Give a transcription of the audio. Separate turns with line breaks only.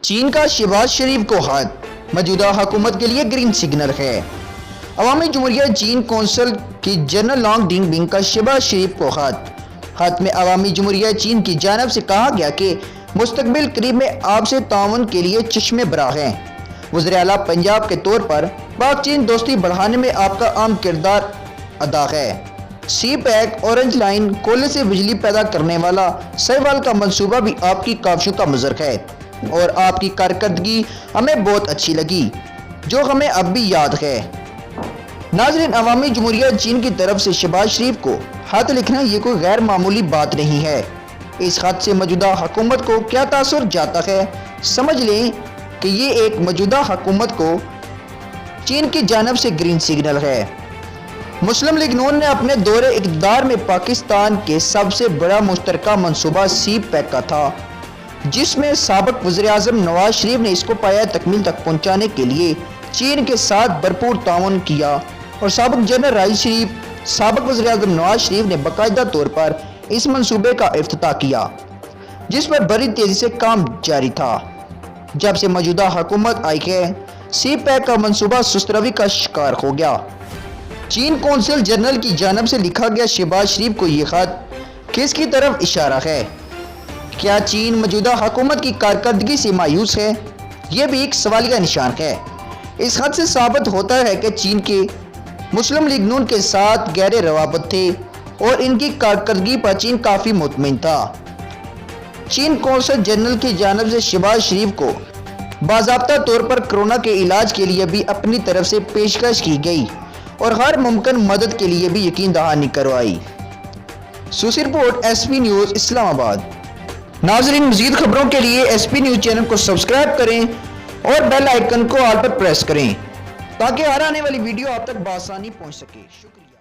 چین کا شہباز شریف کو خط، موجودہ حکومت کے لیے گرین سگنل ہے۔ عوامی جمہوریہ چین کونسل کی جنرل لانگ ڈنگ بنگ کا شہباز شریف کو خط میں عوامی جمہوریہ چین کی جانب سے کہا گیا کہ مستقبل قریب میں آپ سے تعاون کے لیے چشمے براہ ہیں۔ وزیر اعلیٰ پنجاب کے طور پر پاک چین دوستی بڑھانے میں آپ کا اہم کردار ادا ہے۔ سی پیک، اورنج لائن، کوئلے سے بجلی پیدا کرنے والا سہیوال کا منصوبہ بھی آپ کی کاوشوں کا مظہر ہے اور آپ کی کارکردگی ہمیں بہت اچھی لگی، جو ہمیں اب بھی یاد ہے۔ ناظرین، عوامی جمہوریہ چین کی طرف سے شہباز شریف کو خط لکھنا یہ کوئی غیر معمولی بات نہیں ہے۔ اس خط سے موجودہ حکومت کو کیا تاثر جاتا ہے، سمجھ لیں کہ یہ ایک موجودہ حکومت کو چین کی جانب سے گرین سگنل ہے۔ مسلم لیگ نون نے اپنے دور اقتدار میں پاکستان کے سب سے بڑا مشترکہ منصوبہ سی پیک کا تھا، جس میں سابق وزیر اعظم نواز شریف نے اس کو پایہ تکمیل تک پہنچانے کے لیے چین کے ساتھ بھرپور تعاون کیا اور سابق جنرل راحیل شریف، سابق وزیر اعظم نواز شریف نے باقاعدہ طور پر اس منصوبے کا افتتاح کیا، جس پر بڑی تیزی سے کام جاری تھا۔ جب سے موجودہ حکومت آئی ہے، سی پیک کا منصوبہ سست روی کا شکار ہو گیا۔ چین کونسل جنرل کی جانب سے لکھا گیا شہباز شریف کو یہ خط کس کی طرف اشارہ ہے؟ کیا چین موجودہ حکومت کی کارکردگی سے مایوس ہے؟ یہ بھی ایک سوالیہ نشان ہے۔ اس خط سے ثابت ہوتا ہے کہ چین کے مسلم لیگ نون کے ساتھ گہرے روابط تھے اور ان کی کارکردگی پر چین کافی مطمئن تھا۔ چین کونسل جنرل کی جانب سے شہباز شریف کو باضابطہ طور پر کورونا کے علاج کے لیے بھی اپنی طرف سے پیشکش کی گئی اور ہر ممکن مدد کے لیے بھی یقین دہانی کروائی۔ سوسی رپورٹ، ایس پی نیوز، اسلام آباد۔ ناظرین، مزید خبروں کے لیے ایس پی نیوز چینل کو سبسکرائب کریں اور بیل آئیکن کو آل پر پریس کریں تاکہ ہر آنے والی ویڈیو آپ تک بآسانی پہنچ سکے۔ شکریہ۔